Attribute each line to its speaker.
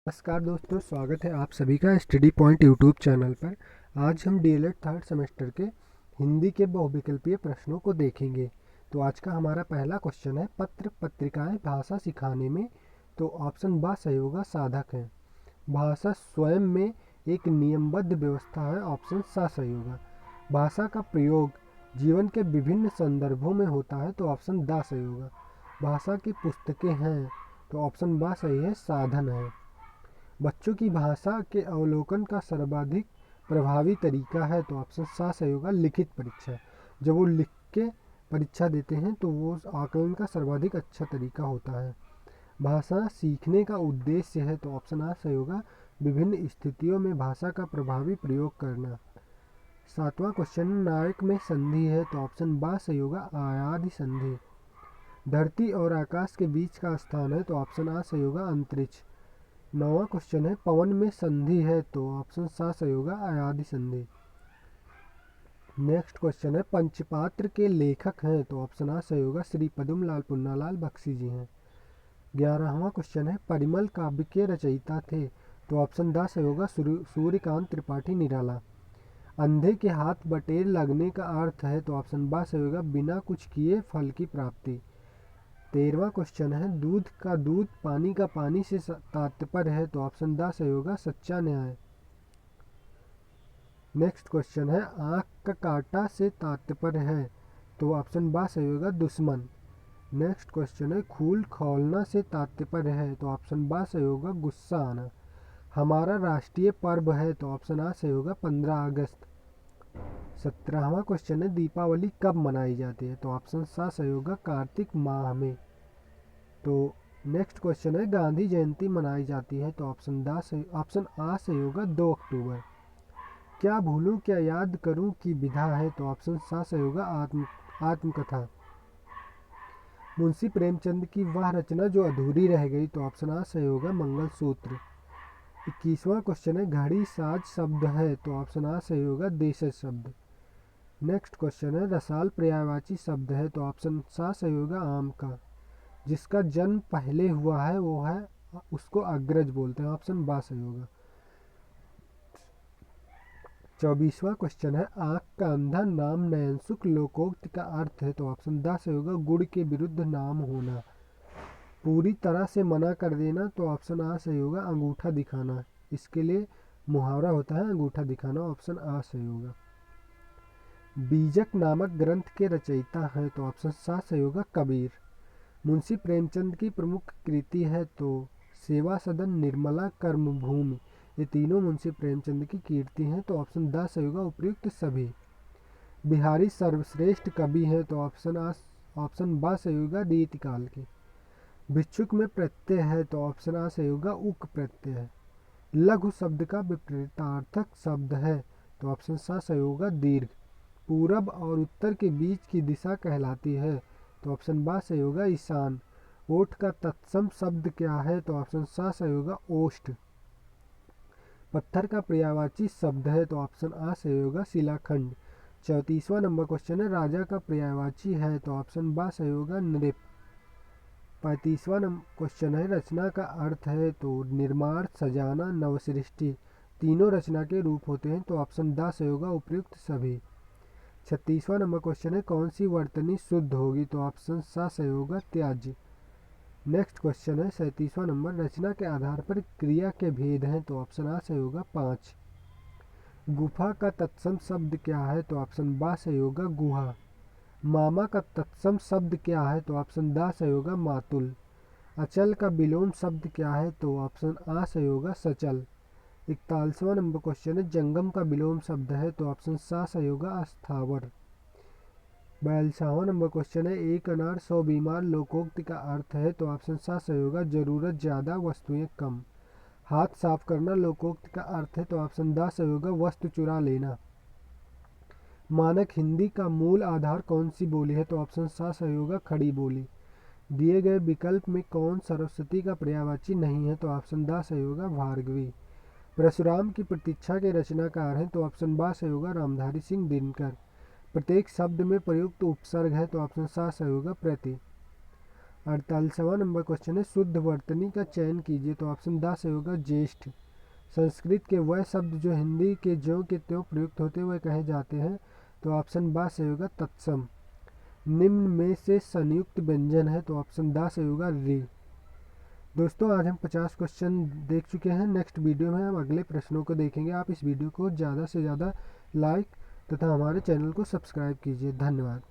Speaker 1: नमस्कार दोस्तों, स्वागत है आप सभी का स्टडी पॉइंट यूट्यूब चैनल पर। आज हम डीएलएड थर्ड सेमेस्टर के हिंदी के बहुविकल्पीय प्रश्नों को देखेंगे। तो आज का हमारा पहला क्वेश्चन है, पत्र पत्रिकाएं भाषा सिखाने में। तो ऑप्शन बा सही होगा, साधक है। भाषा स्वयं में एक नियमबद्ध व्यवस्था है, ऑप्शन सा सही होगा। भाषा का प्रयोग जीवन के विभिन्न संदर्भों में होता है, तो ऑप्शन दा सही होगा। भाषा की पुस्तकें हैं, तो ऑप्शन बा सही है, साधन है। बच्चों की भाषा के अवलोकन का सर्वाधिक प्रभावी तरीका है, तो ऑप्शन सा सही होगा, लिखित परीक्षा। जब वो लिख के परीक्षा देते हैं तो वो आकलन का सर्वाधिक अच्छा तरीका होता है। भाषा सीखने का उद्देश्य है, तो ऑप्शन आ सही होगा, विभिन्न स्थितियों में भाषा का प्रभावी प्रयोग करना। सातवां क्वेश्चन, नायक में संधि है, तो ऑप्शन बा सही होगा, आयादि संधि। धरती और आकाश के बीच का स्थान है, तो ऑप्शन आ सही होगा, अंतरिक्ष। नौवां क्वेश्चन है, पवन में संधि है, तो ऑप्शन सा सही होगा, अयादि संधि। नेक्स्ट क्वेश्चन है, पंचपात्र के लेखक हैं, तो ऑप्शन आ सही होगा, श्री पद्मलाल पुन्नालाल बख्शी जी हैं। 11वां क्वेश्चन है, परिमल काव्य के रचयिता थे, तो ऑप्शन दा सही होगा, सूर्यकांत त्रिपाठी निराला। अंधे के हाथ बटेर लगने का अर्थ है, तो ऑप्शन बा सही होगा, बिना कुछ किए फल की प्राप्ति। 13वां क्वेश्चन है, दूध का दूध पानी का पानी से तात्पर्य है, तो ऑप्शन दा सही होगा, सच्चा न्याय। नेक्स्ट क्वेश्चन है, आँख का कांटा से तात्पर्य है, तो ऑप्शन बा सही होगा, दुश्मन। नेक्स्ट क्वेश्चन है, खूल खौलना से तात्पर्य है, तो ऑप्शन बा सही होगा, गुस्सा आना। हमारा राष्ट्रीय पर्व है, तो ऑप्शन आ सही होगा, 15 अगस्त। 17वां क्वेश्चन है, दीपावली कब मनाई जाती है, तो ऑप्शन सा सही होगा, कार्तिक माह में। तो नेक्स्ट क्वेश्चन है, गांधी जयंती मनाई जाती है, तो ऑप्शन आ सही होगा, 2 अक्टूबर। क्या भूलूं क्या याद करूं की विधा है, तो ऑप्शन सा सही होगा, आत्मकथा। मुंशी प्रेमचंद की वह रचना जो अधूरी रह गई, तो ऑप्शन आ सही होगा, मंगलसूत्र। 21वां क्वेश्चन है, घड़ी साज शब्द है, तो ऑप्शन आ सही होगा, देशज शब्द। नेक्स्ट क्वेश्चन है, रसाल पर्यायवाची शब्द है, तो ऑप्शन सा सही होगा, आम का। जिसका जन्म पहले हुआ है वो है, उसको अग्रज बोलते हैं, ऑप्शन बा सही होगा। 24वां क्वेश्चन है, आँख का अंधा नाम नयनसुख लोकोक्त का अर्थ है, तो ऑप्शन दा सही होगा, गुड़ के विरुद्ध नाम होना। पूरी तरह से मना कर देना, तो ऑप्शन आ सही होगा, अंगूठा दिखाना। इसके लिए मुहावरा होता है अंगूठा दिखाना, ऑप्शन आ सही होगा। बीजक नामक ग्रंथ के रचयिता हैं, तो ऑप्शन सा सही होगा, कबीर। मुंशी प्रेमचंद की प्रमुख कृति है, तो सेवा सदन, निर्मला, कर्मभूमि, ये तीनों मुंशी प्रेमचंद की कीर्ति हैं, तो ऑप्शन द सही होगा, उपयुक्त सभी। बिहारी सर्वश्रेष्ठ कवि हैं, तो ऑप्शन बा सही होगा, रीतिकाल के। भिक्षुक में प्रत्यय है, तो ऑप्शन आ सही होगा, उक प्रत्यय है। लघु शब्द का विपरीतार्थक शब्द है, तो ऑप्शन सा सही होगा, दीर्घ। पूरब और उत्तर के बीच की दिशा कहलाती है, तो ऑप्शन बा सही होगा, ईशान। ओठ का तत्सम शब्द क्या है, तो ऑप्शन सा सही होगा, ओष्ठ। पत्थर का पर्यायवाची शब्द है, तो ऑप्शन आ सही होगा, शिलाखंड। 34वां नंबर क्वेश्चन है, राजा का पर्यायवाची है, तो ऑप्शन बा सही होगा, नृप। 35वां क्वेश्चन है, रचना का अर्थ है, तो निर्माण, सजाना, नवसृष्टि, तीनों रचना के रूप होते हैं, तो ऑप्शन द सही होगा, उपयुक्त सभी। 36वां नंबर क्वेश्चन है, कौन सी वर्तनी शुद्ध होगी, तो ऑप्शन सा सही होगा, त्याज्य। नेक्स्ट क्वेश्चन है, 37वां नंबर, रचना के आधार पर क्रिया के भेद हैं, तो ऑप्शन आ सही होगा, 5। गुफा का तत्सम शब्द क्या है, तो ऑप्शन बा सही होगा, गुहा। मामा का तत्सम शब्द क्या है, तो ऑप्शन दा सही होगा, मातुल। अचल का विलोम शब्द क्या है, तो ऑप्शन आ सही होगा, सचल। 41वां नंबर क्वेश्चन है, जंगम का विलोम शब्द है, तो ऑप्शन सा सही होगा, अस्थावर। 42वां नंबर क्वेश्चन है, एक अनार 100 बीमार लोकोक्ति का अर्थ है, तो ऑप्शन सा सही होगा, जरूरत ज़्यादा वस्तुएं कम। हाथ साफ करना लोकोक्ति का अर्थ है, तो ऑप्शन द सही होगा, वस्तु चुरा लेना। मानक हिंदी का मूल आधार कौन सी बोली है, तो ऑप्शन सा सही होगा, खड़ी बोली। दिए गए विकल्प में कौन सरस्वती का पर्यायवाची नहीं है, तो ऑप्शन द सही होगा, भार्गवी। परशुराम की प्रतीक्षा के रचनाकार हैं, तो ऑप्शन बा सही होगा, रामधारी सिंह दिनकर। प्रत्येक शब्द में प्रयुक्त उपसर्ग है, तो ऑप्शन सा सही होगा, प्रति। 48वां नंबर क्वेश्चन है शुद्ध वर्तनी का चयन कीजिए। तो ऑप्शन द से होगा ज्येष्ठ। संस्कृत के वह शब्द जो हिंदी के ज्यों के त्यों प्रयुक्त होते हुए कहे जाते हैं। तो ऑप्शन बा से होगा तत्सम। निम्न में से संयुक्त व्यंजन है। तो ऑप्शन द से होगा रे। दोस्तों आज हम 50 क्वेश्चन देख चुके हैं। नेक्स्ट वीडियो में हम अगले प्रश्नों को देखेंगे। आप इस वीडियो को ज़्यादा से ज़्यादा लाइक तथा हमारे चैनल को सब्सक्राइब कीजिए। धन्यवाद।